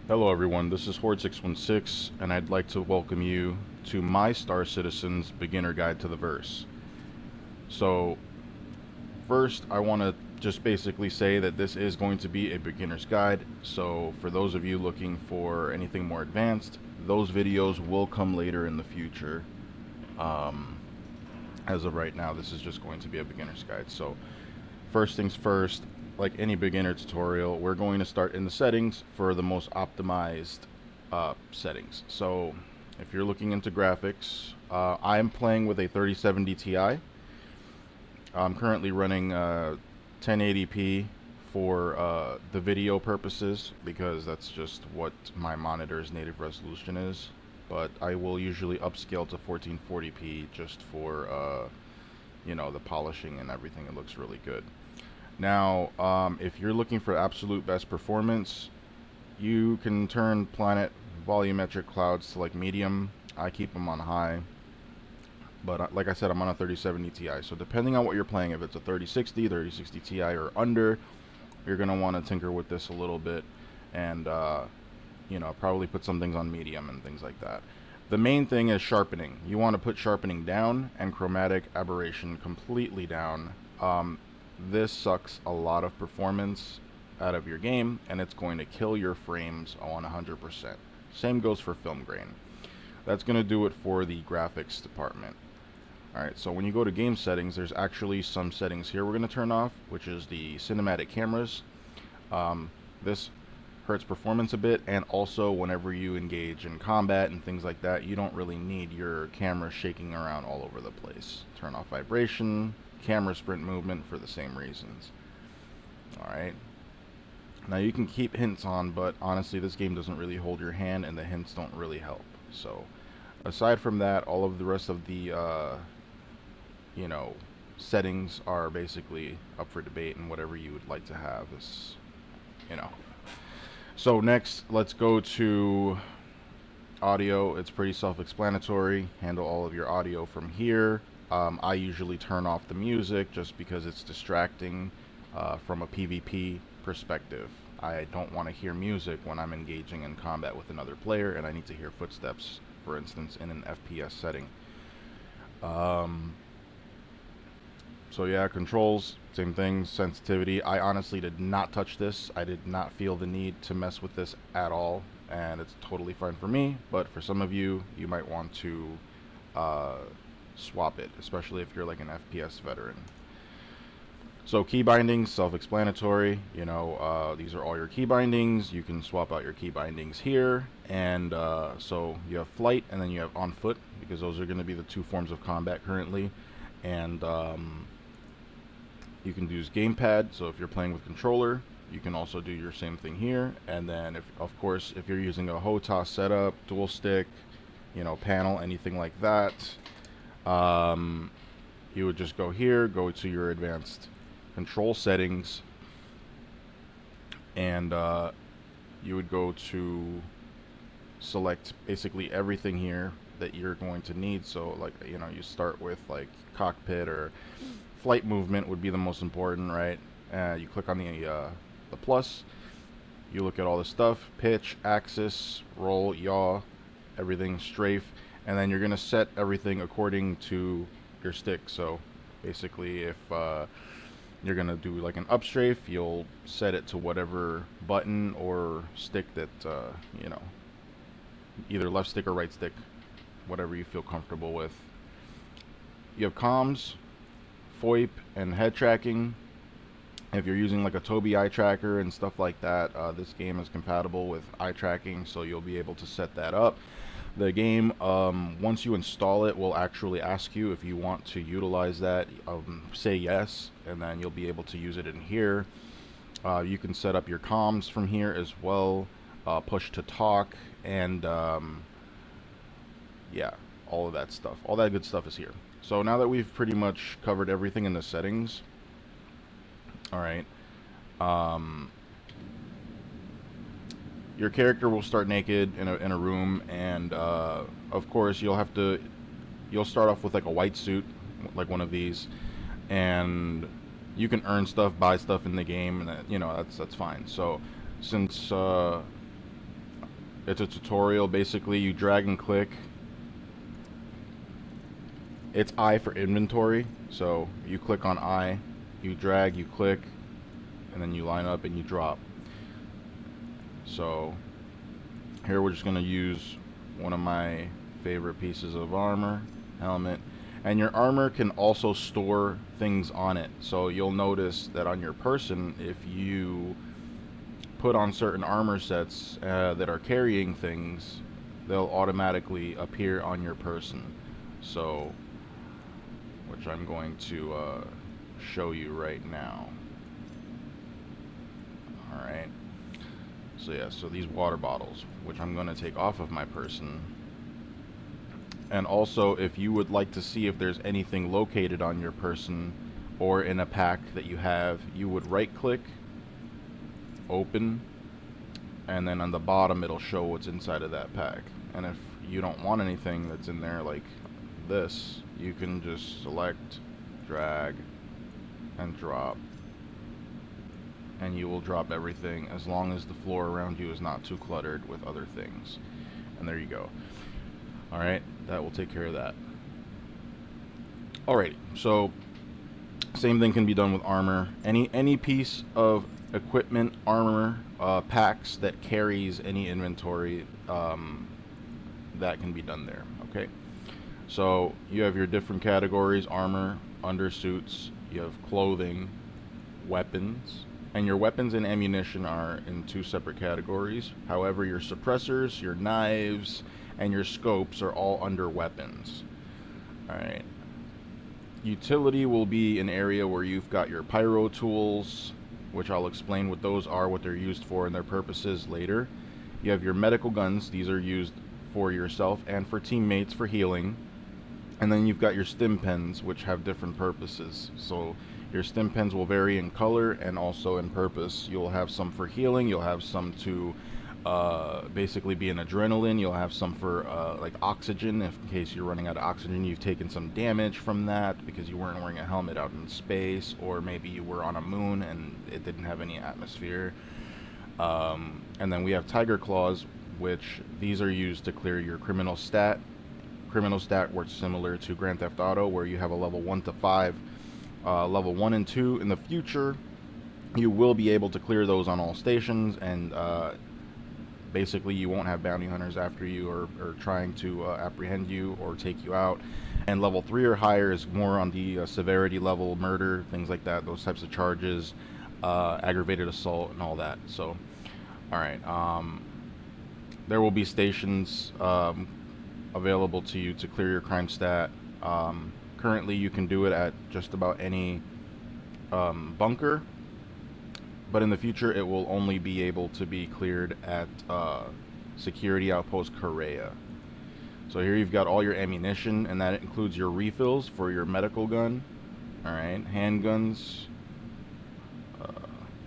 Hello everyone, this is Horde616 and I'd like to welcome you to my Star Citizen's Beginner Guide to the Verse. So first I want to just basically say that this is going to be a beginner's guide, so for those of you looking for anything more advanced, those videos will come later in the future. As of right now, this is just going to be a beginner's guide. So first things first, like any beginner tutorial, we're going to start in the settings for the most optimized settings. So if you're looking into graphics, I'm playing with a 3070 Ti. I'm currently running 1080p for the video purposes because that's just what my monitor's native resolution is. But I will usually upscale to 1440p just for the polishing and everything. It looks really good. Now, if you're looking for absolute best performance, you can turn planet volumetric clouds to like medium. I keep them on high. But like I said, I'm on a 3070 Ti. So depending on what you're playing, if it's a 3060, 3060 Ti or under, you're going to want to tinker with this a little bit and, probably put some things on medium and things like that. The main thing is sharpening. You want to put sharpening down and chromatic aberration completely down. This sucks a lot of performance out of your game, and it's going to kill your frames on 100%. Same goes for film grain. That's going to do it for the graphics department. Alright, so when you go to game settings, there's actually some settings here we're going to turn off, which is the cinematic cameras. This hurts performance a bit, and also whenever you engage in combat and things like that, you don't really need your camera shaking around all over the place. Turn off vibration, camera sprint movement for the same reasons. Alright. Now you can keep hints on, but honestly this game doesn't really hold your hand and the hints don't really help. So aside from that, all of the rest of the settings are basically up for debate, and whatever you would like to have is, So next, let's go to audio. It's pretty self-explanatory. Handle all of your audio from here. I usually turn off the music just because it's distracting from a PvP perspective. I don't want to hear music when I'm engaging in combat with another player, and I need to hear footsteps, for instance, in an FPS setting. So yeah, controls, same thing, sensitivity. I honestly did not touch this. I did not feel the need to mess with this at all, and it's totally fine for me, but for some of you, you might want to swap it, especially if you're like an FPS veteran. So key bindings, self-explanatory. These are all your key bindings. You can swap out your key bindings here, and so you have flight, and then you have on foot, because those are going to be the two forms of combat currently. And you can use gamepad, so if you're playing with controller, you can also do your same thing here. And then, of course, if you're using a HOTAS setup, dual stick, panel, anything like that, you would just go here, go to your advanced control settings, and you would go to select basically everything here that you're going to need. So like, you start with like cockpit, or flight movement would be the most important, right? You click on the plus, you look at all this stuff: pitch, axis, roll, yaw, everything, strafe, and then you're going to set everything according to your stick. So basically, if you're going to do like an up strafe, you'll set it to whatever button or stick that, either left stick or right stick, whatever you feel comfortable with. You have comms, FOIP, and head tracking. If you're using like a Tobii eye tracker and stuff like that, this game is compatible with eye tracking, so you'll be able to set that up. The game, once you install it, will actually ask you if you want to utilize that. Say yes, and then you'll be able to use it in here. You can set up your comms from here as well, push to talk, and yeah, all of that stuff. All that good stuff is here. So now that we've pretty much covered everything in the settings, alright, your character will start naked in a room, and of course you'll start off with like a white suit, like one of these, and you can earn stuff, buy stuff in the game, and that's fine. So since It's a tutorial. Basically, you drag and click. It's I for inventory, so you click on I, you drag, you click, and then you line up and you drop. So here we're just going to use one of my favorite pieces of armor, helmet, and your armor can also store things on it. So you'll notice that on your person, if you put on certain armor sets that are carrying things, they'll automatically appear on your person. So, which I'm going to show you right now. Alright. So yeah, so these water bottles, which I'm going to take off of my person. And also, if you would like to see if there's anything located on your person or in a pack that you have, you would right click, open, and then on the bottom it'll show what's inside of that pack. And if you don't want anything that's in there like this, you can just select, drag, and drop, and you will drop everything as long as the floor around you is not too cluttered with other things. And there you go. Alright, that will take care of that. Alrighty, so same thing can be done with armor. Any piece of equipment, armor, packs that carries any inventory, that can be done there. Okay, so you have your different categories: armor, undersuits, you have clothing, weapons, and your weapons and ammunition are in two separate categories. However, your suppressors, your knives, and your scopes are all under weapons. Alright. Utility will be an area where you've got your Pyro Tools, which I'll explain what those are, what they're used for, and their purposes later. You have your medical guns. These are used for yourself and for teammates for healing. And then you've got your stim pens, which have different purposes. So your stim pens will vary in color and also in purpose. You'll have some for healing. You'll have some to basically be an adrenaline. You'll have some for like oxygen, if in case you're running out of oxygen, you've taken some damage from that because you weren't wearing a helmet out in space, or maybe you were on a moon and it didn't have any atmosphere. And then we have tiger claws, which these are used to clear your criminal stat. Criminal stat works similar to Grand Theft Auto, where you have a level 1 to 5. Level 1 and 2 in the future, you will be able to clear those on all stations, and basically you won't have bounty hunters after you or trying to apprehend you or take you out. And level 3 or higher is more on the severity level, murder, things like that, those types of charges, aggravated assault and all that. So alright, there will be stations available to you to clear your crime stat. Currently you can do it at just about any bunker, but in the future it will only be able to be cleared at Security Outpost Correa. So here you've got all your ammunition, and that includes your refills for your medical gun, alright, handguns,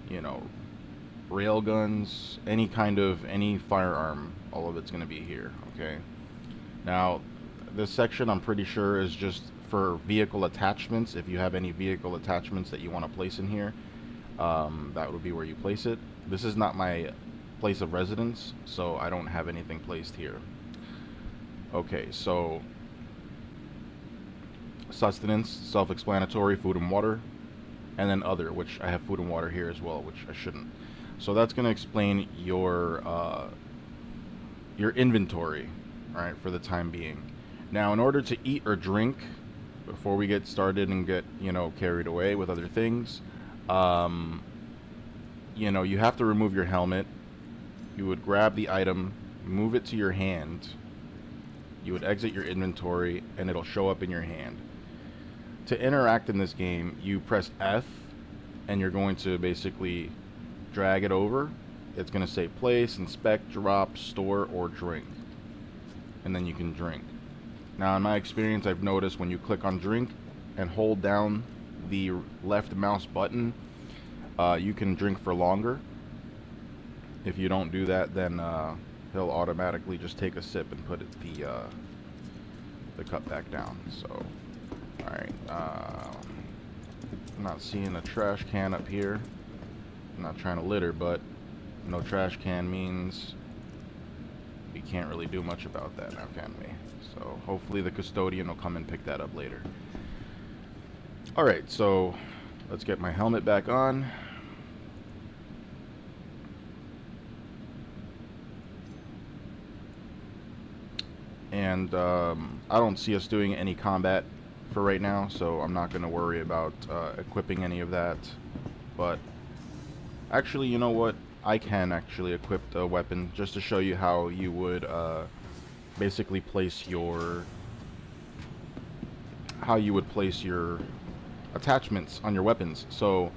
you know, rail guns, any firearm, all of it's going to be here. Okay, now this section I'm pretty sure is just for vehicle attachments. If you have any vehicle attachments that you want to place in here, that would be where you place it. This is not my place of residence, so I don't have anything placed here. Okay, so sustenance, self-explanatory, food and water, and then other, which I have food and water here as well, which I shouldn't. So that's going to explain your inventory, all right, for the time being. Now, in order to eat or drink, before we get started and get, you know, carried away with other things, you know, you have to remove your helmet. You would grab the item, move it to your hand. You would exit your inventory, and it'll show up in your hand. To interact in this game, you press F, and you're going to basically drag it over. It's going to say place, inspect, drop, store, or drink. And then you can drink. Now, in my experience, I've noticed when you click on drink and hold down the left mouse button, you can drink for longer. If you don't do that, then he'll automatically just take a sip and put the cup back down. So, alright, I'm not seeing a trash can up here. I'm not trying to litter, but no trash can means we can't really do much about that now, can we? So hopefully the custodian will come and pick that up later. Alright, so let's get my helmet back on. And I don't see us doing any combat for right now, so I'm not going to worry about equipping any of that. But actually, you know what? I can actually equip the weapon just to show you how you would basically place your attachments on your weapons. So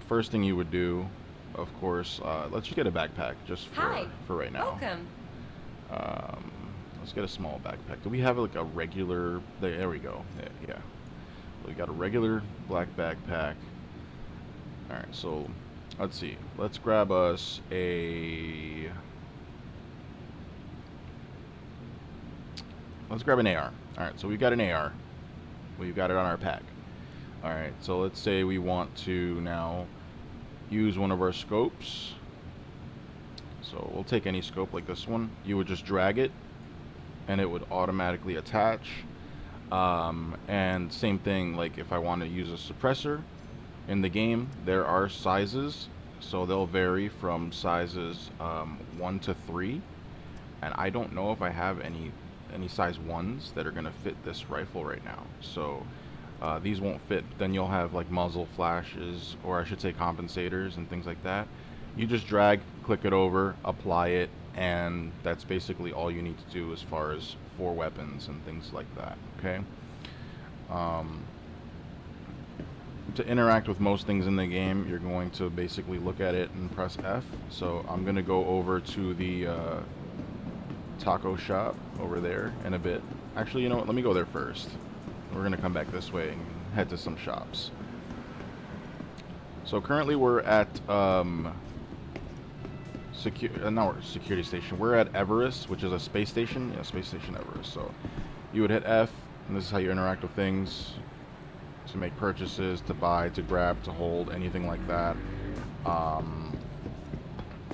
first thing you would do, of course, let's just get a backpack just for right now. Welcome. Let's get a small backpack. Do we have like a regular? There we go. Yeah. We got a regular black backpack. All right. So let's see. Let's grab us a. Let's grab an AR. All right. So we've got an AR. We've got it on our pack. All right. So let's say we want to now use one of our scopes. So we'll take any scope like this one. You would just drag it, and it would automatically attach. And same thing, like if I want to use a suppressor in the game, there are sizes, so they'll vary from sizes 1 to 3, and I don't know if I have any size 1s that are going to fit this rifle right now. So these won't fit. Then you'll have like muzzle flashes, or I should say compensators and things like that. You just drag, click it over, apply it, and that's basically all you need to do as far as for weapons and things like that. Okay. To interact with most things in the game, you're going to basically look at it and press F. So I'm going to go over to the taco shop over there in a bit. Actually, you know what? Let me go there first. We're going to come back this way and head to some shops. So currently we're at security station. We're at Everest, which is a space station. Yeah, space station Everest. So you would hit F, and this is how you interact with things. To make purchases, to buy, to grab, to hold, anything like that.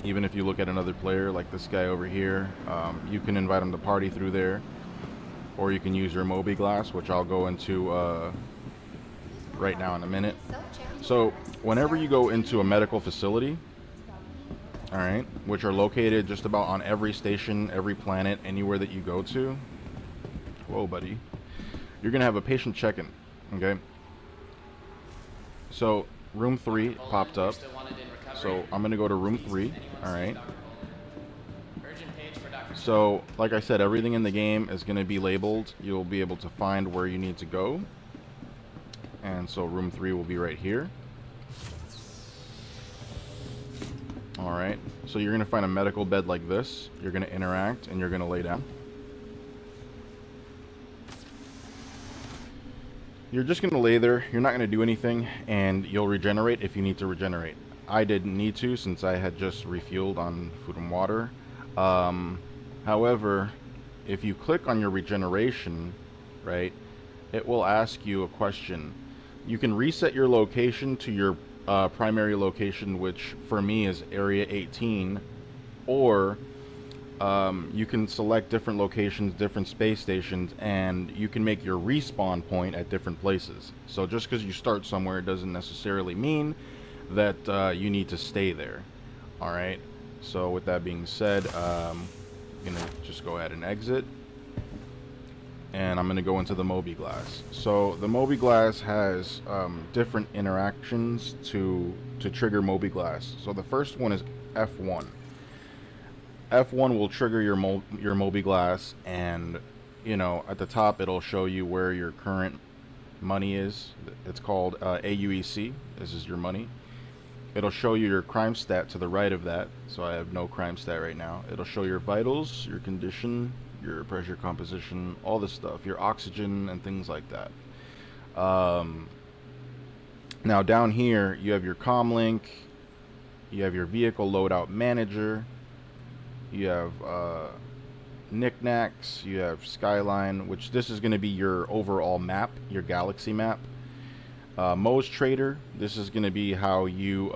Even if you look at another player, like this guy over here, you can invite him to party through there. Or you can use your Moby Glass, which I'll go into right now in a minute. So whenever you go into a medical facility, alright, which are located just about on every station, every planet, anywhere that you go to. Whoa, buddy. You're going to have a patient check-in, okay? So, room 3 popped up. So, I'm going to go to room 3, alright? So, like I said, everything in the game is going to be labeled. You'll be able to find where you need to go. And so, room 3 will be right here. Alright, so you're going to find a medical bed like this. You're going to interact and you're going to lay down. You're just going to lay there. You're not going to do anything, and you'll regenerate if you need to regenerate. I didn't need to since I had just refueled on food and water. However, if you click on your regeneration, right, it will ask you a question. You can reset your location to your primary location, which for me is area 18, or you can select different locations, different space stations, and you can make your respawn point at different places. So just because you start somewhere doesn't necessarily mean that you need to stay there. Alright, so with that being said, I'm gonna just go ahead and exit, and I'm gonna go into the Moby Glass. So the Moby Glass has different interactions to trigger Moby Glass. So the first one is F1. F1 will trigger your Moby Glass, and you know, at the top it'll show you where your current money is. It's called AUEC. This is your money. It'll show you your crime stat to the right of that, so I have no crime stat right now. It'll show your vitals, your condition, your pressure composition, all this stuff, your oxygen and things like that. Now down here you have your comlink, you have your vehicle loadout manager, you have knickknacks, you have skyline, which this is going to be your overall map, your galaxy map. Mo's Trader, this is going to be how you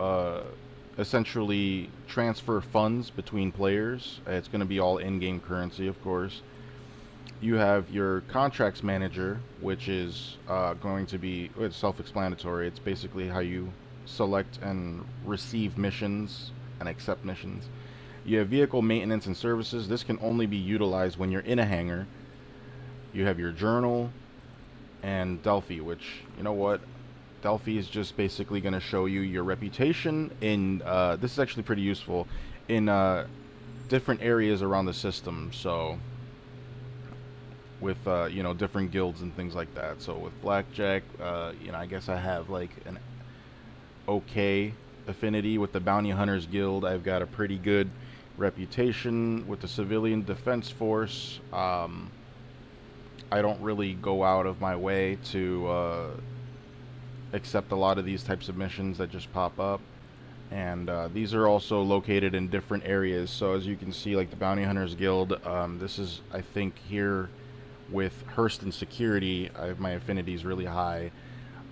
essentially transfer funds between players. It's going to be all in-game currency, of course. You have your contracts manager, which is going to be, it's self-explanatory. It's basically how you select and receive missions and accept missions. You have vehicle maintenance and services. This can only be utilized when you're in a hangar. You have your journal and Delphi, which, you know what? Delphi is just basically going to show you your reputation in, this is actually pretty useful, in different areas around the system. So with you know, different guilds and things like that. So with blackjack, you know, I guess I have like an okay affinity with the bounty hunters guild. I've got a pretty good reputation with the civilian defense force. I don't really go out of my way to accept a lot of these types of missions that just pop up. And these are also located in different areas. So as you can see, like the bounty hunters guild, this is, I think, here with Hurston Security, my affinity is really high.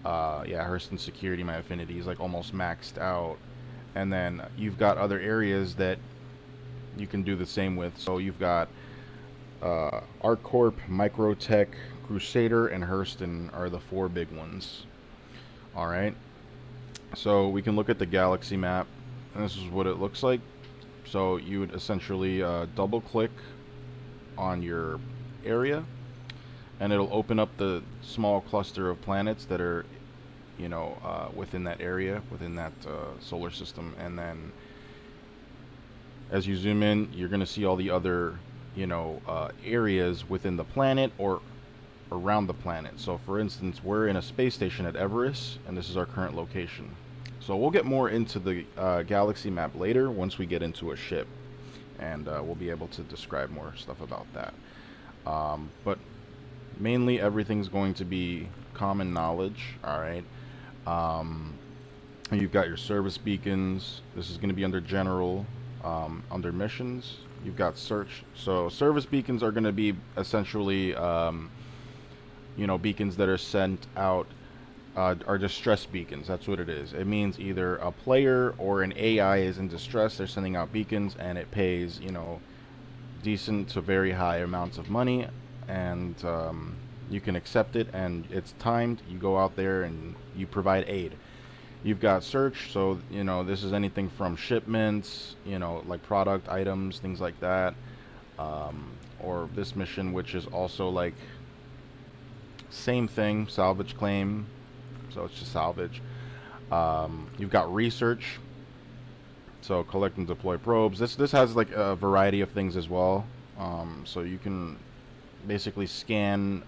Yeah, Hurston Security, my affinity is like almost maxed out. And then you've got other areas that you can do the same with. So you've got ArcCorp, Microtech, Crusader, and Hurston are the 4 big ones. Alright, so we can look at the galaxy map, and this is what it looks like. So you would essentially double click on your area, and it'll open up the small cluster of planets that are, you know, within that area, within that solar system. And then as you zoom in, you're going to see all the other, you know, areas within the planet or around the planet. So for instance, we're in a space station at Everest, and this is our current location. So we'll get more into the galaxy map later once we get into a ship, and we'll be able to describe more stuff about that. But mainly everything's going to be common knowledge. Alright, you've got your service beacons. This is going to be under general. Under missions, you've got search. So service beacons are going to be essentially you know, beacons that are sent out, are distress beacons. That's what it is. It means either a player or an AI is in distress. They're sending out beacons, and it pays, you know, decent to very high amounts of money, and you can accept it, and it's timed. You go out there and you provide aid. You've got search, so, you know, this is anything from shipments, you know, like product items, things like that. Or this mission, which is also like same thing, salvage claim, so it's just salvage. You've got research, so collect and deploy probes. This has like a variety of things as well. So you can basically scan,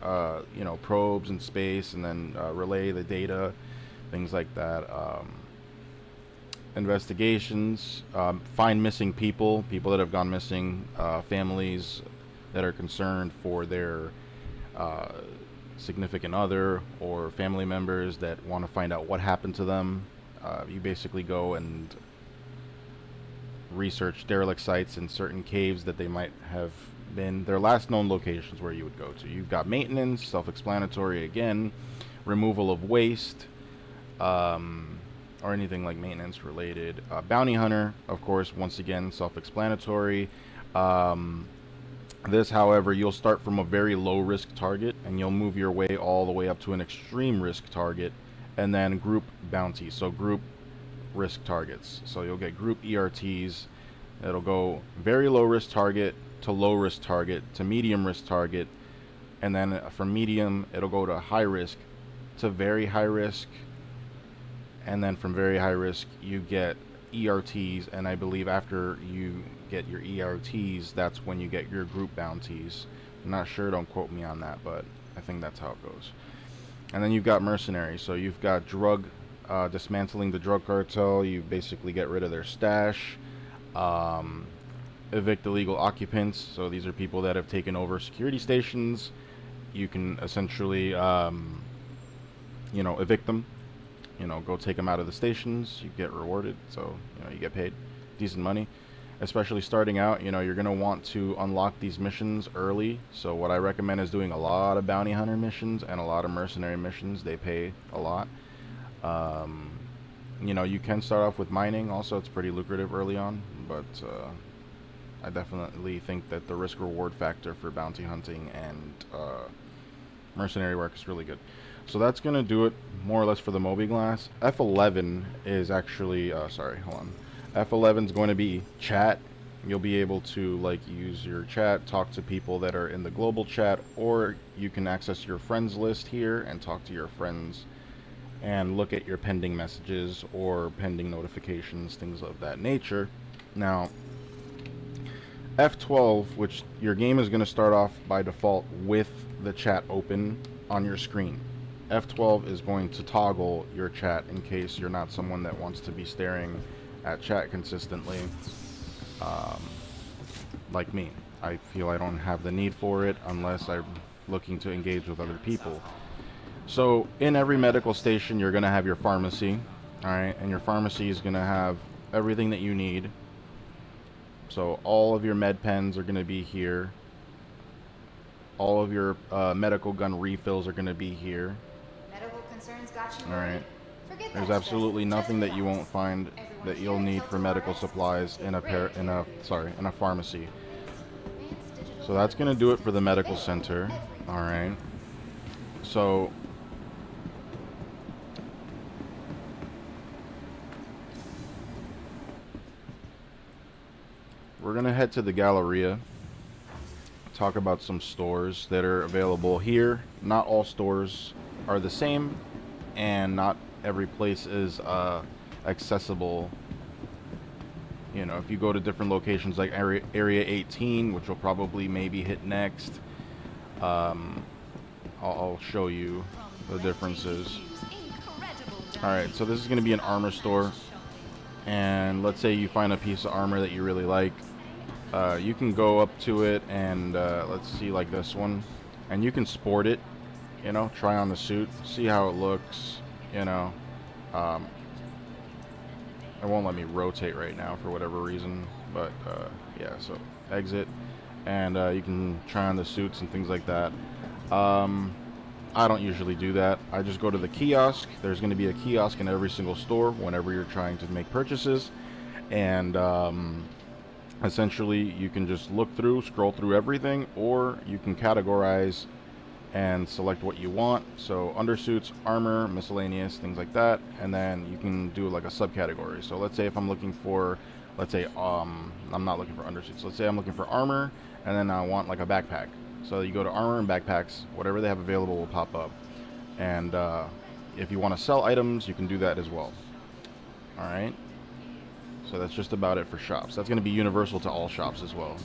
you know, probes in space, and then relay the data, things like that. Investigations, find missing people that have gone missing, families that are concerned for their significant other or family members that want to find out what happened to them. You basically go and research derelict sites in certain caves that they might have been, their last known locations where you would go to. You've got maintenance, self-explanatory again, removal of waste, or anything like maintenance related. Bounty hunter, of course, once again, self-explanatory. This, however, you'll start from a very low risk target, and you'll move your way all the way up to an extreme risk target, and then group bounties, so group risk targets. So you'll get group ERTs. It'll go very low risk target to low risk target to medium risk target, and then from medium it'll go to high risk to very high risk, and then from very high risk you get ERTs, and I believe after you get your ERTs, that's when you get your group bounties. I'm not sure, don't quote me on that, but I think that's how it goes. And then you've got mercenaries, so you've got drug, dismantling the drug cartel. You basically get rid of their stash. Evict illegal occupants, so these are people that have taken over security stations. You can essentially you know, evict them, you know, go take them out of the stations. You get rewarded, so, you know, you get paid decent money. Especially starting out, you know, you're going to want to unlock these missions early. So what I recommend is doing a lot of bounty hunter missions and a lot of mercenary missions. They pay a lot. You know, you can start off with mining. Also, it's pretty lucrative early on, but I definitely think that the risk-reward factor for bounty hunting and mercenary work is really good. So that's going to do it more or less for the Moby Glass. F11 is actually, sorry, hold on. F11 is going to be chat. You'll be able to like use your chat, talk to people that are in the global chat, or you can access your friends list here and talk to your friends and look at your pending messages or pending notifications, things of that nature. Now, F12, which your game is going to start off by default with the chat open on your screen. F12 is going to toggle your chat in case you're not someone that wants to be staring at chat consistently, like me. I feel I don't have the need for it unless I'm looking to engage with other people. So in every medical station, you're going to have your pharmacy, alright, and your pharmacy is going to have everything that you need. So all of your med pens are going to be here. All of your medical gun refills are going to be here. Medical concerns got you. Alright. Forget There's that absolutely stress. nothing Just that you won't find Everyone that here you'll need helped for to medical RS. supplies in a pharmacy. Advanced digital So that's going to do it for the medical available center. everywhere. Alright. So we're going to head to the Galleria, talk about some stores that are available here. Not all stores are the same, and not every place is accessible. You know, if you go to different locations like area 18, which will probably maybe hit next, I'll show you the differences. Alright, so this is going to be an armor store, and let's say you find a piece of armor that you really like. You can go up to it and let's see, like this one, and you can sport it, you know, try on the suit, see how it looks, you know. It won't let me rotate right now for whatever reason, but yeah, so exit, and you can try on the suits and things like that. I don't usually do that. I just go to the kiosk. There's going to be a kiosk in every single store whenever you're trying to make purchases, and essentially you can just look through, scroll through everything, or you can categorize and select what you want. So undersuits, armor, miscellaneous, things like that, and then you can do like a subcategory. So let's say if I'm looking for, let's say I'm not looking for undersuits, let's say I'm looking for armor, and then I want like a backpack. So you go to armor and backpacks, whatever they have available will pop up, and if you want to sell items, you can do that as well. Alright, so that's just about it for shops. That's going to be universal to all shops as well.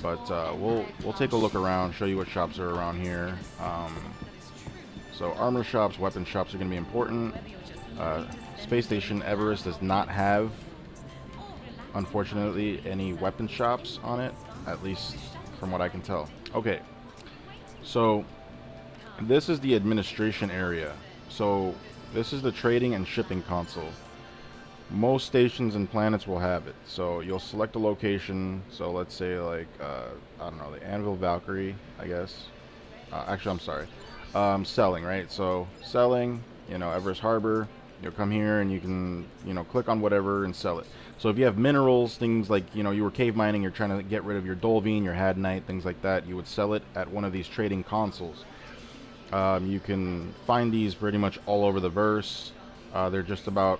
But we'll take a look around, show you what shops are around here. So armor shops, weapon shops are going to be important. Space Station Everest does not have, unfortunately, any weapon shops on it, at least from what I can tell. Okay, so this is the administration area. So this is the trading and shipping console. Most stations and planets will have it. So you'll select a location. So let's say like I don't know, the Anvil Valkyrie, I guess. Actually, I'm sorry. Selling, right? So selling, you know, Everest Harbor. You'll come here and you can, you know, click on whatever and sell it. So if you have minerals, things like, you know, you were cave mining, you're trying to get rid of your Dolvine, your Hadnite, things like that, you would sell it at one of these trading consoles. You can find these pretty much all over the verse. They're just about,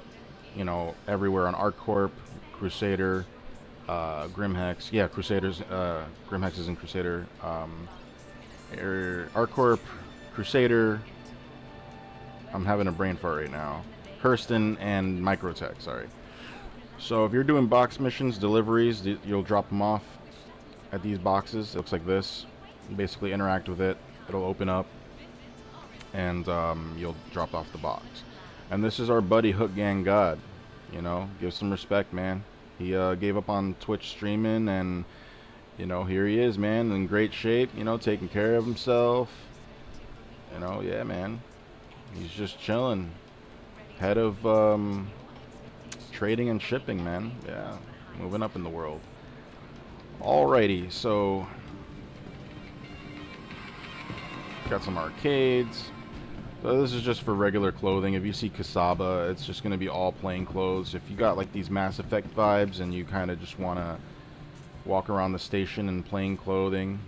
you know, everywhere on ArcCorp, Crusader, Grimhex. Yeah, Crusaders, Grimhex is in Crusader. ArcCorp, Crusader. I'm having a brain fart right now. Hurston and Microtech, sorry. So if you're doing box missions, deliveries, you'll drop them off at these boxes. It looks like this. You basically interact with it. It'll open up, and you'll drop off the box. And this is our buddy Hook Gang God. You know, give some respect, man. He gave up on Twitch streaming, and you know, here he is, man, in great shape. You know, taking care of himself. You know, yeah, man. He's just chilling. Head of trading and shipping, man. Yeah, moving up in the world. Alrighty, so got some arcades. So this is just for regular clothing. If you see Kasaba, it's just going to be all plain clothes. If you got like these Mass Effect vibes and you kind of just want to walk around the station in plain clothing,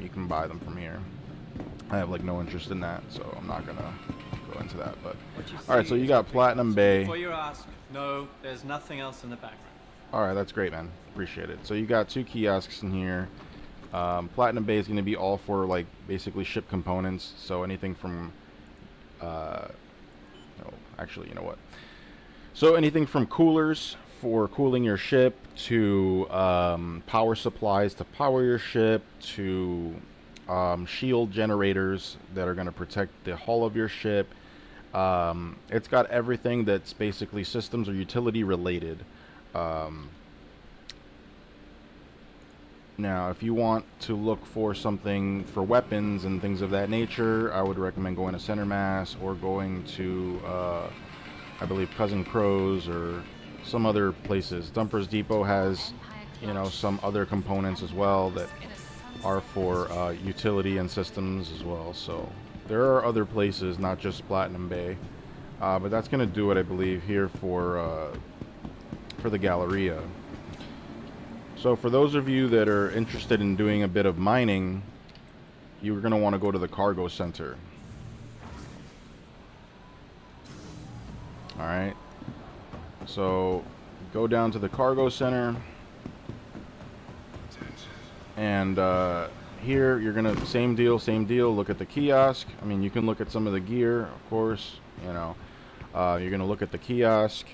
you can buy them from here. I have like no interest in that, so I'm not going to go into that. But alright, so you got Platinum Bay. Before you ask, no, there's nothing else in the background. Alright, that's great, man. Appreciate it. So you got 2 kiosks in here. Platinum Bay is going to be all for like basically ship components. So anything from actually, you know what? So anything from coolers for cooling your ship to power supplies to power your ship to shield generators that are going to protect the hull of your ship. It's got everything that's basically systems or utility related. Now, if you want to look for something for weapons and things of that nature, I would recommend going to Center Mass or going to, I believe, Cousin Crow's or some other places. Dumper's Depot has, you know, some other components as well that are for utility and systems as well. So there are other places, not just Platinum Bay. But that's going to do it, I believe, here for the Galleria. So for those of you that are interested in doing a bit of mining, you're going to want to go to the cargo center. Alright. So go down to the cargo center. And here you're going to, same deal, look at the kiosk. I mean, you can look at some of the gear, of course, you know. You're going to look at the kiosk.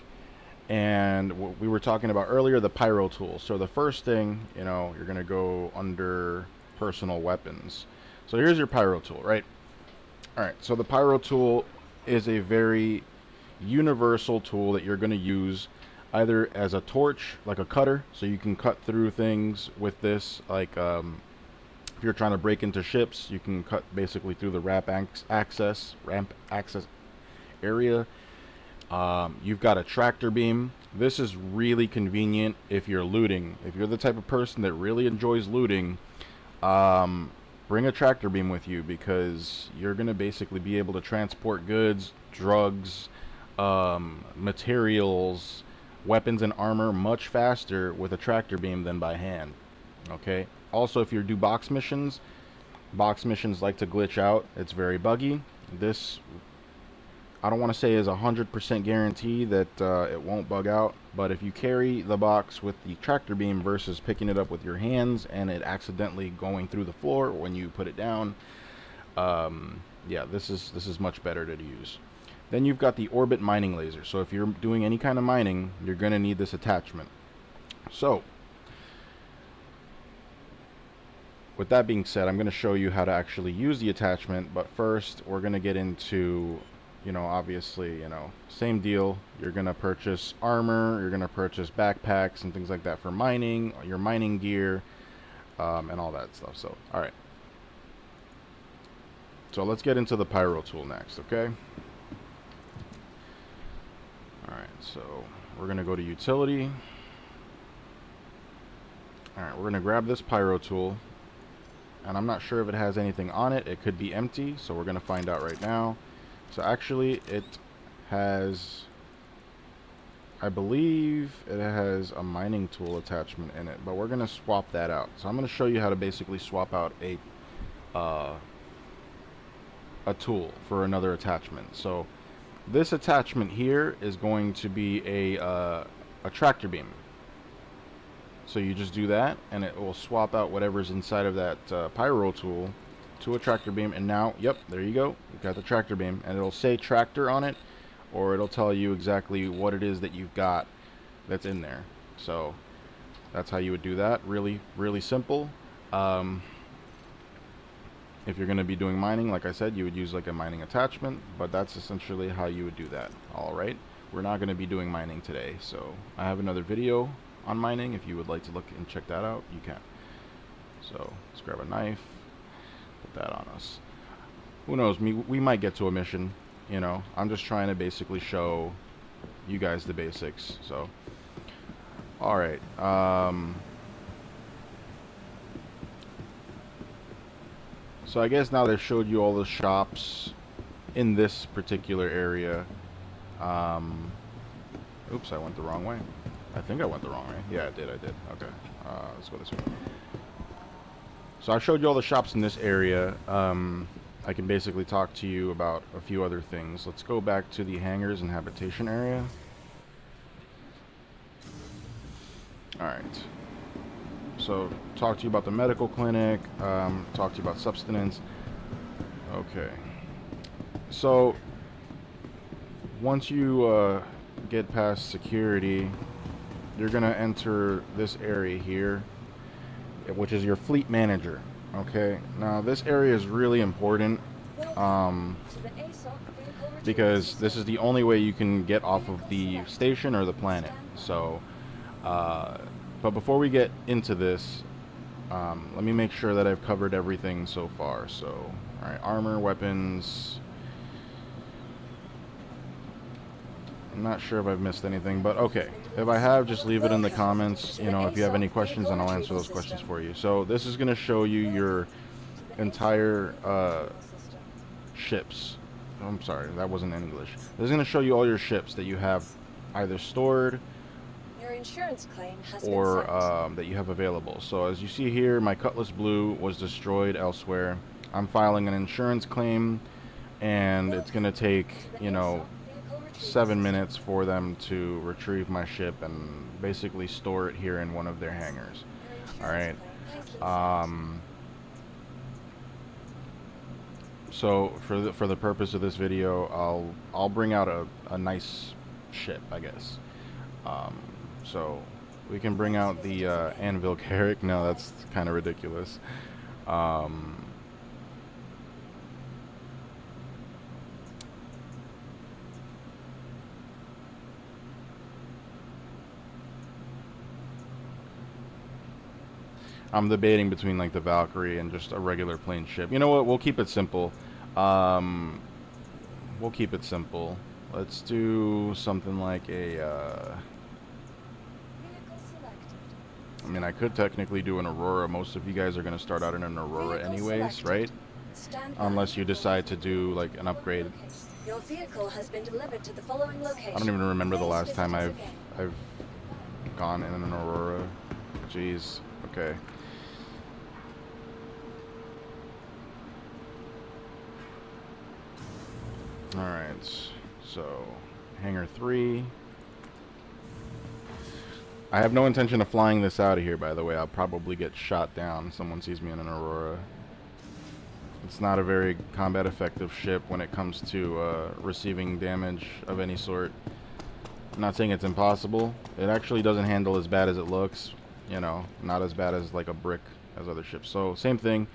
And what we were talking about earlier, the Pyro Tool. So the first thing, you know, you're going to go under personal weapons. So here's your Pyro Tool, right? Alright, so the Pyro Tool is a very universal tool that you're going to use either as a torch, like a cutter, so you can cut through things with this. Like if you're trying to break into ships, you can cut basically through the ramp access area. You've got a tractor beam. This is really convenient if you're looting. If you're the type of person that really enjoys looting, bring a tractor beam with you, because you're going to basically be able to transport goods, drugs, materials, weapons and armor much faster with a tractor beam than by hand. Okay? Also, if you do box missions like to glitch out. It's very buggy. This, I don't want to say is 100% guarantee that it won't bug out, but if you carry the box with the tractor beam versus picking it up with your hands and it accidentally going through the floor when you put it down, yeah, this is much better to use. Then you've got the orbit mining laser. So if you're doing any kind of mining, you're going to need this attachment. So with that being said, I'm going to show you how to actually use the attachment, but first we're going to get into, you know, obviously, you know, same deal. You're going to purchase armor, you're going to purchase backpacks and things like that for mining, your mining gear, and all that stuff. So, alright. So let's get into the Pyro Tool next, okay? Alright, so we're going to go to Utility. Alright, we're going to grab this Pyro Tool. And I'm not sure if it has anything on it. It could be empty, so we're going to find out right now. So actually it has, I believe it has a mining tool attachment in it, but we're going to swap that out. So I'm going to show you how to basically swap out a tool for another attachment. So this attachment here is going to be a tractor beam. So you just do that and it will swap out whatever's inside of that Pyro Tool to a tractor beam, and now, yep, there you go, you've got the tractor beam, and it'll say tractor on it, or it'll tell you exactly what it is that you've got that's in there. So that's how you would do that. Really, really simple. If you're going to be doing mining, like I said, you would use like a mining attachment, but that's essentially how you would do that. Alright, we're not going to be doing mining today, so I have another video on mining. If you would like to look and check that out, you can. So let's grab a knife, put that on us. Who knows, we might get to a mission, you know. I'm just trying to basically show you guys the basics. So alright, so I guess now they showed you all the shops in this particular area. Oops, I went the wrong way. I think I went the wrong way. Yeah, I did. Okay, let's go this way. So I showed you all the shops in this area. I can basically talk to you about a few other things. Let's go back to the hangars and habitation area. Alright. So, talk to you about the medical clinic, talk to you about subsistence. Okay. So, once you get past security, you're going to enter this area here, which is your fleet manager. Okay, now this area is really important because this is the only way you can get off of the station or the planet. So, but before we get into this, let me make sure that I've covered everything so far. So, alright, armor, weapons. I'm not sure if I've missed anything, but okay. If I have, just leave it in the comments. You know, if you have any questions, and I'll answer those questions for you. So this is going to show you your entire ships. I'm sorry, that wasn't English. This is going to show you all your ships that you have either stored Your insurance claim has or been sent. that you have available. So as you see here, my Cutlass Blue was destroyed elsewhere. I'm filing an insurance claim, and it's going to take, you know, 7 minutes for them to retrieve my ship and basically store it here in one of their hangars. Alright. So for the purpose of this video, I'll bring out a nice ship, I guess. So we can bring out the Anvil Carrack. No, that's kind of ridiculous. I'm debating between like the Valkyrie and just a regular plain ship. You know what? We'll keep it simple. We'll keep it simple. Let's do something like a. I mean, I could technically do an Aurora. Most of you guys are going to start out in an Aurora anyways, right? Unless you decide to do like an upgrade. Your vehicle has been delivered to the following location. I don't even remember the last time I've I've gone in an Aurora. Jeez. Okay. Alright, so hangar 3. I have no intention of flying this out of here, by the way. I'll probably get shot down if someone sees me in an Aurora. It's not a very combat effective ship when it comes to receiving damage of any sort. I'm not saying it's impossible. It actually doesn't handle as bad as it looks. You know, not as bad as like a brick as other ships. So same thing.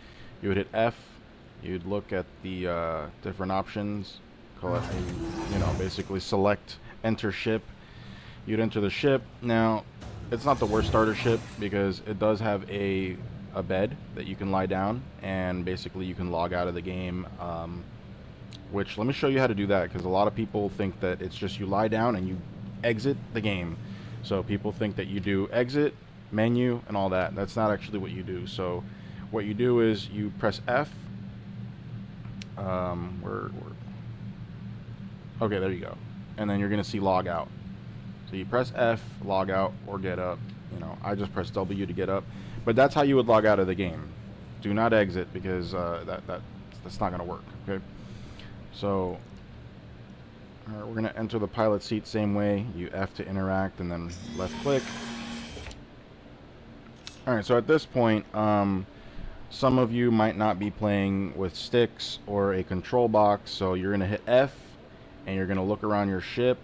You would hit F. You'd look at the different options. Call it, you know, basically select enter ship. You'd enter the ship. Now, it's not the worst starter ship because it does have a bed that you can lie down, and basically you can log out of the game. Which, let me show you how to do that, because a lot of people think that it's just you lie down and you exit the game. So people think that you do exit, menu, and all that. That's not actually what you do. So what you do is you press F. Okay, there you go. And then you're going to see log out. So you press F, log out, or get up. You know, I just press W to get up. But that's how you would log out of the game. Do not exit, because that's not going to work. Okay. So we're going to enter the pilot seat same way. You F to interact, and then left click. All right. So at this point, some of you might not be playing with sticks or a control box. So you're going to hit F, and you're going to look around your ship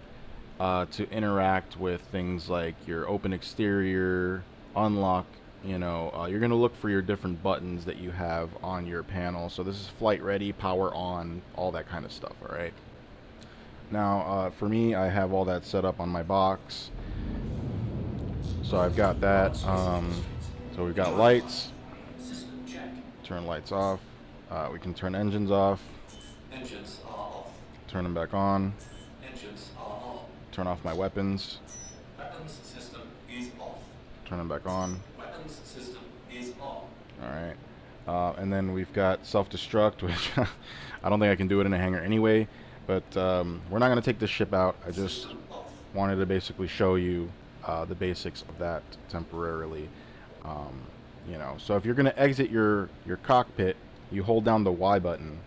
to interact with things like your open exterior, unlock. You know, you're going to look for your different buttons that you have on your panel. So this is flight ready, power on, all that kind of stuff. All right. Now, for me, I have all that set up on my box. So I've got that. So we've got lights. Turn lights off. We can turn engines off. Engines are off. Turn them back on. Engines are on. Turn off my weapons. Weapons system is off. Turn them back on. Weapons system is on. Alright. And then we've got self-destruct, which I don't think I can do it in a hangar anyway. But we're not going to take this ship out. I just wanted to basically show you the basics of that temporarily. You know, so if you're going to exit your cockpit, you hold down the Y button.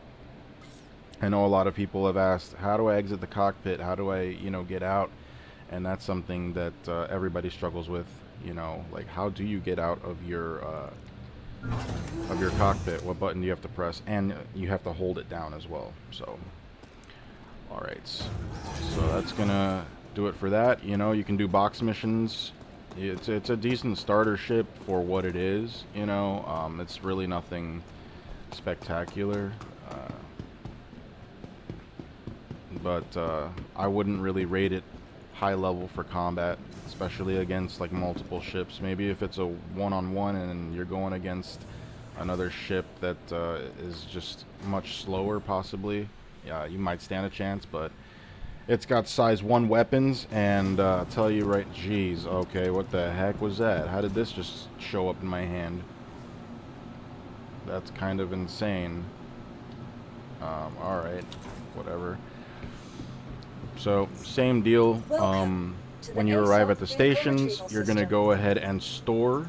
I know a lot of people have asked, how do I exit the cockpit? How do I, you know, get out? And that's something that everybody struggles with. You know, like, how do you get out of your cockpit? What button do you have to press? And you have to hold it down as well. So, all right. So that's gonna do it for that. You know, you can do box missions. It's a decent starter ship for what it is. You know, it's really nothing spectacular. But I wouldn't really rate it high level for combat, especially against like multiple ships. Maybe if it's a one-on-one and you're going against another ship that is just much slower, possibly, yeah, you might stand a chance. But it's got size 1 weapons, and I'll tell you right, geez, okay, what the heck was that? How did this just show up in my hand? That's kind of insane. Alright, whatever. So, same deal. When you arrive at the stations, you're going to go ahead and store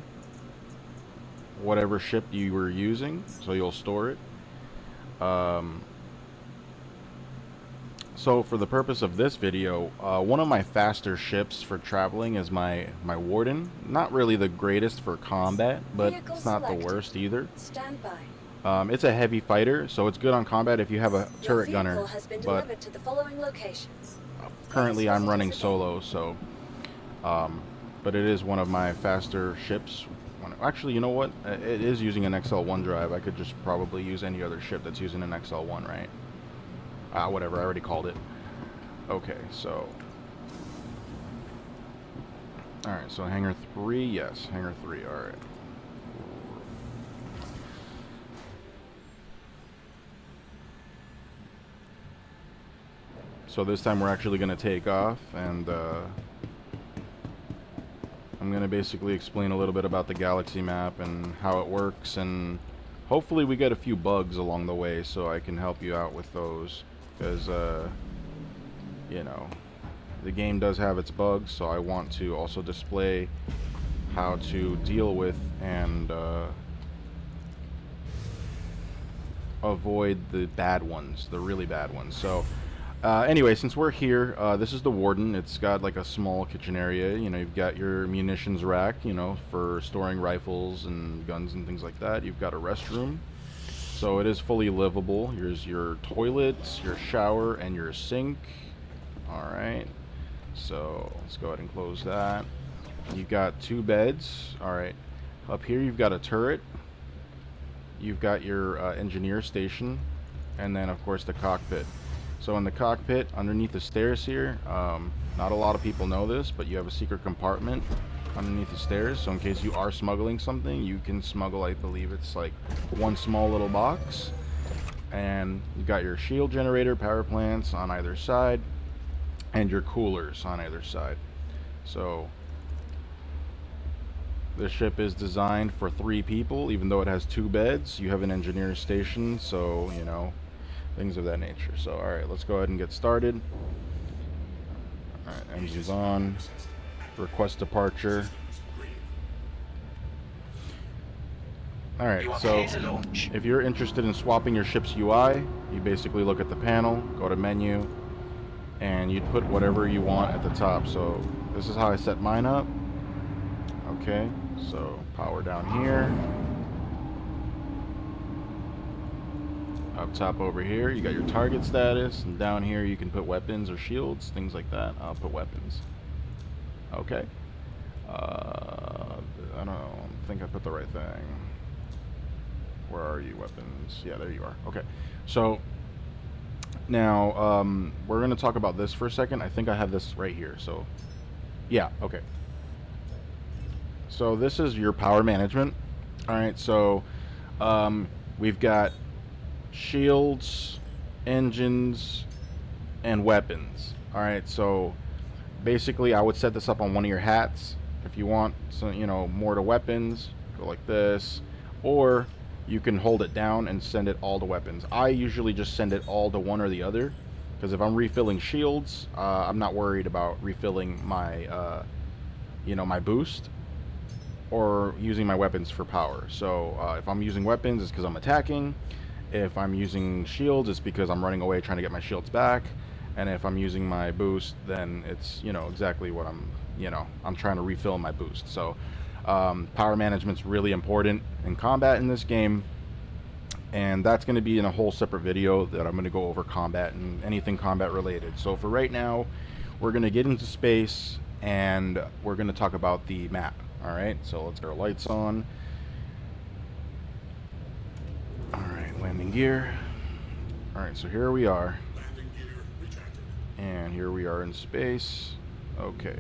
whatever ship you were using. So you'll store it. So for the purpose of this video, one of my faster ships for traveling is my Warden. Not really the greatest for combat, but it's not the worst either. Stand by. It's a heavy fighter, so it's good on combat if you have a turret Your gunner. vehicle has been But delivered to the following locations. currently I'm running solo, so but it is one of my faster ships. Actually, you know what? It is using an XL1 drive. I could just probably use any other ship that's using an XL1, right? Whatever, I already called it. Okay, so alright, so hangar 3, yes, hangar 3, alright. So this time we're actually going to take off, and I'm going to basically explain a little bit about the galaxy map and how it works, and hopefully we get a few bugs along the way so I can help you out with those, because you know, the game does have its bugs, so I want to also display how to deal with and avoid the bad ones, the really bad ones. So anyway, since we're here, this is the Warden. It's got like a small kitchen area. You know, you've got your munitions rack, you know, for storing rifles and guns and things like that. You've got a restroom. So it is fully livable. Here's your toilets, your shower, and your sink. Alright. So let's go ahead and close that. You've got 2 beds. Alright. Up here you've got a turret. You've got your engineer station. And then of course the cockpit. So in the cockpit, underneath the stairs here, not a lot of people know this, but you have a secret compartment underneath the stairs. So in case you are smuggling something, you can smuggle, I believe it's like one small little box. And you've got your shield generator, power plants on either side, and your coolers on either side. So this ship is designed for 3 people, even though it has 2 beds. You have an engineer station, so, you know, things of that nature. So, alright, let's go ahead and get started. Alright, engines on. Request departure. Alright, so if you're interested in swapping your ship's UI, you basically look at the panel, go to menu, and you'd put whatever you want at the top. So this is how I set mine up. Okay, so power down here. Up top over here, you got your target status, and down here you can put weapons or shields, things like that. I'll put weapons. Okay. I don't know, I think I put the right thing. Where are you, weapons? Yeah, there you are. Okay, so now we're going to talk about this for a second. I think I have this right here. So yeah, okay. So this is your power management. Alright, so we've got shields, engines, and weapons. Alright, so basically I would set this up on one of your hats. If you want some, you know, more to weapons, go like this. Or you can hold it down and send it all to weapons. I usually just send it all to one or the other, because if I'm refilling shields, I'm not worried about refilling my, my boost or using my weapons for power. So if I'm using weapons, it's because I'm attacking. If I'm using shields, it's because I'm running away trying to get my shields back. And if I'm using my boost, then it's, exactly what I'm trying to refill my boost. So power management's really important in combat in this game. And that's going to be in a whole separate video that I'm going to go over combat and anything combat related. So for right now, we're going to get into space and we're going to talk about the map. Alright, so let's get our lights on. Alright, landing gear. Alright, so here we are. Landing gear rejected. And here we are in space. Okay.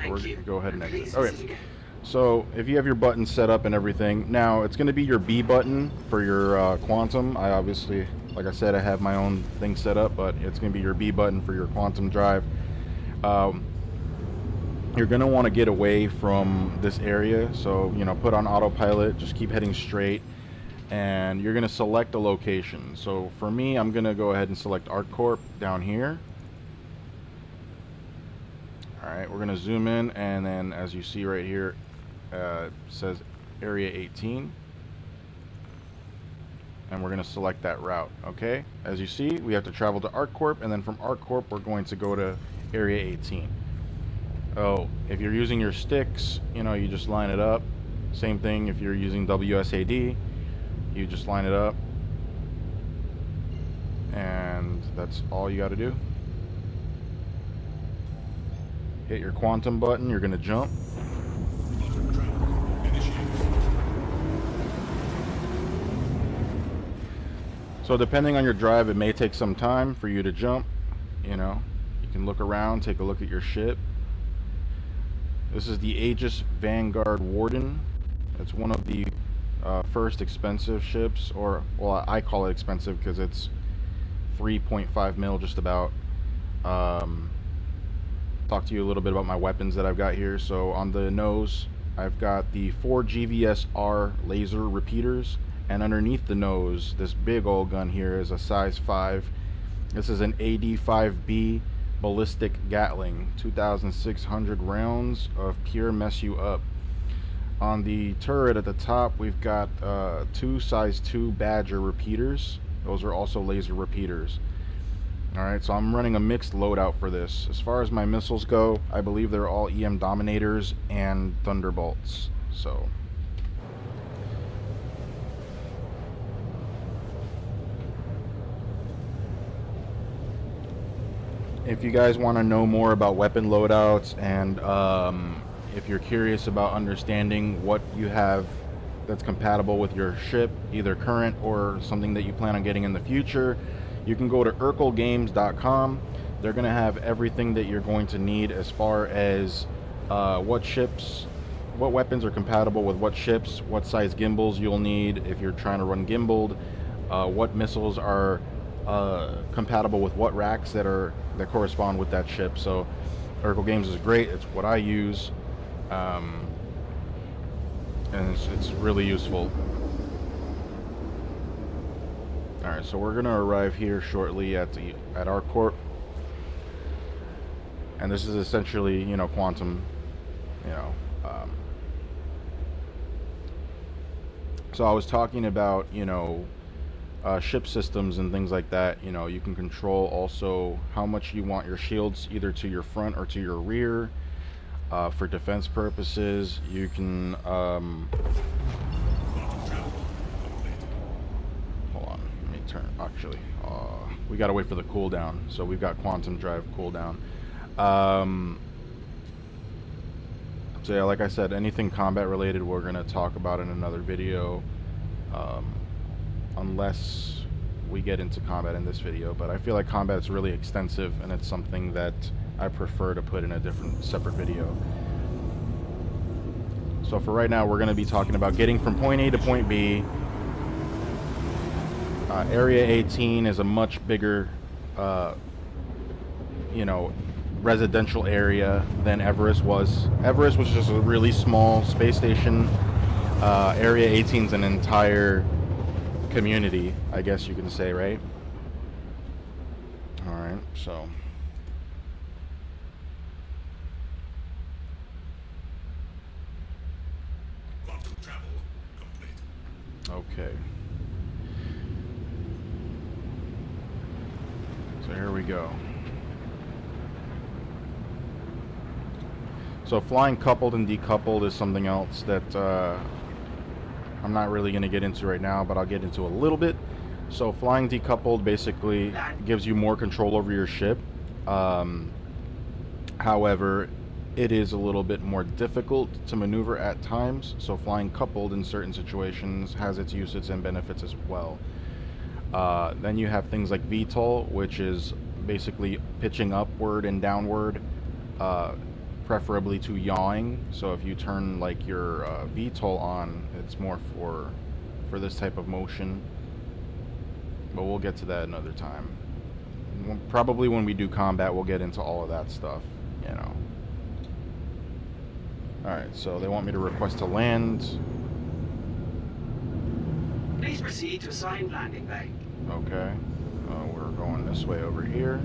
We're gonna go ahead and exit. Okay. So if you have your buttons set up and everything, now it's going to be your B button for your quantum. I obviously, like I said, I have my own thing set up, but it's going to be your B button for your quantum drive. You're going to want to get away from this area, so put on autopilot, just keep heading straight, and you're going to select a location. So for me, I'm going to go ahead and select ArcCorp down here. Alright, we're going to zoom in, and then as you see right here, it says area 18, and we're going to select that route. Okay, as you see, we have to travel to ArcCorp, and then from ArcCorp we're going to go to area 18. Oh, if you're using your sticks, you just line it up. Same thing if you're using WSAD, you just line it up, and that's all you got to do. Hit your quantum button, you're going to jump. Quantum drive initiated. So depending on your drive, it may take some time for you to jump. You can look around, take a look at your ship. This is the Aegis Vanguard Warden. It's one of the first expensive ships, or, well, I call it expensive because it's 3.5 mil just about. Talk to you a little bit about my weapons that I've got here. So on the nose, I've got the 4 GVS-R laser repeaters, and underneath the nose, this big old gun here is a size 5. This is an AD-5B ballistic Gatling, 2,600 rounds of pure mess you up. On the turret at the top, we've got 2 size 2 Badger repeaters. Those are also laser repeaters. Alright, so I'm running a mixed loadout for this. As far as my missiles go, I believe they're all EM Dominators and Thunderbolts. So if you guys want to know more about weapon loadouts, and if you're curious about understanding what you have that's compatible with your ship, either current or something that you plan on getting in the future, you can go to urkelgames.com. They're going to have everything that you're going to need as far as what weapons are compatible with what ships, what size gimbals you'll need if you're trying to run gimbaled, what missiles are compatible with what racks that correspond with that ship. So Urkel Games is great. It's what I use, and it's really useful. Alright, so we're going to arrive here shortly at ArcCorp, and this is essentially, quantum, so I was talking about, ship systems and things like that. You can control also how much you want your shields either to your front or to your rear, for defense purposes. You can, actually, we gotta wait for the cooldown, so we've got quantum drive cooldown. So yeah, like I said, anything combat related we're gonna talk about in another video, unless we get into combat in this video. But I feel like combat's really extensive, and it's something that I prefer to put in a different separate video. So for right now, we're gonna be talking about getting from point A to point B. Area 18 is a much bigger, you know, residential area than Everest was. Everest was just a really small space station. Area 18 is an entire community, I guess you can say, right? All right, so. Quantum travel complete. Okay. So here we go. So flying coupled and decoupled is something else that I'm not really going to get into right now, but I'll get into a little bit. So flying decoupled basically gives you more control over your ship. However, it is a little bit more difficult to maneuver at times. So flying coupled in certain situations has its uses and benefits as well. Then you have things like VTOL, which is basically pitching upward and downward, preferably to yawing. So if you turn like your VTOL on, it's more for this type of motion. But we'll get to that another time. Probably when we do combat, we'll get into all of that stuff, you know. Alright, so they want me to request to land. Please proceed to assigned landing bay. Okay. We're going this way over here.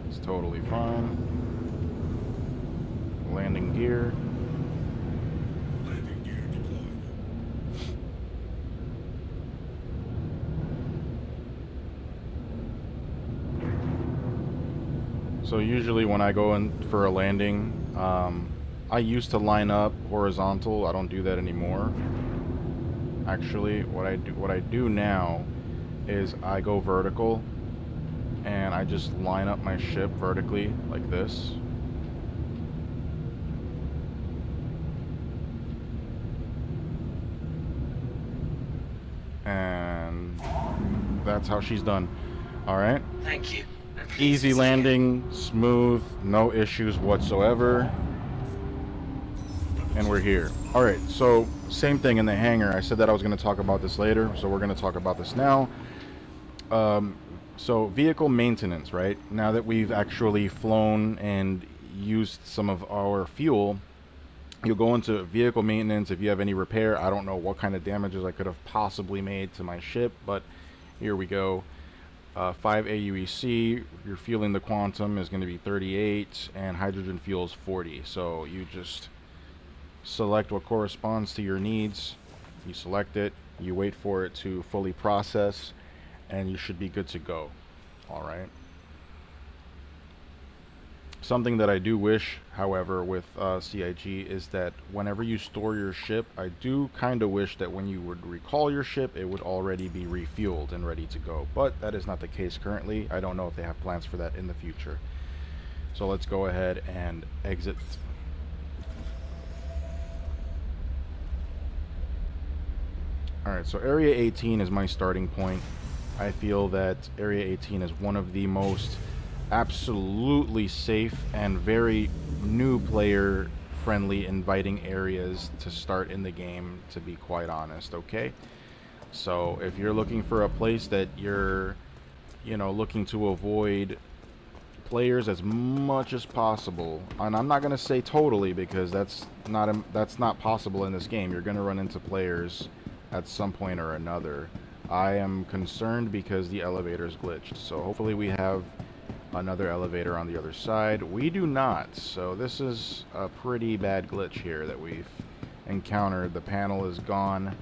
It's totally fine. Landing gear. Landing gear deployed. So usually when I go in for a landing, I used to line up horizontal. I don't do that anymore. Actually, what I do now is I go vertical, and I just line up my ship vertically like this. And that's how she's done. All right. Thank you. Easy landing, smooth, no issues whatsoever. And we're here. All right, so same thing in the hangar. I said that I was going to talk about this later, so we're going to talk about this now. So vehicle maintenance, right? Now that we've actually flown and used some of our fuel, you'll go into vehicle maintenance. If you have any repair, I don't know what kind of damages I could have possibly made to my ship, but here we go. 5 AUEC, your fueling the quantum is going to be 38, and hydrogen fuel is 40. So you just select what corresponds to your needs. You select it, you wait for it to fully process, and you should be good to go. All right. Something that I do wish, however, with CIG is that whenever you store your ship, I do kind of wish that when you would recall your ship, it would already be refueled and ready to go. But that is not the case currently. I don't know if they have plans for that in the future. So let's go ahead and exit. Alright, so Area 18 is my starting point. I feel that Area 18 is one of the most absolutely safe and very new player friendly inviting areas to start in the game, to be quite honest. Okay, so if you're looking for a place that you're, you know, looking to avoid players as much as possible, and I'm not going to say totally, because that's not possible in this game. You're going to run into players at some point or another. I am concerned because the elevator's glitched, so hopefully we have another elevator on the other side. We do not, so this is a pretty bad glitch here that we've encountered. The panel is gone.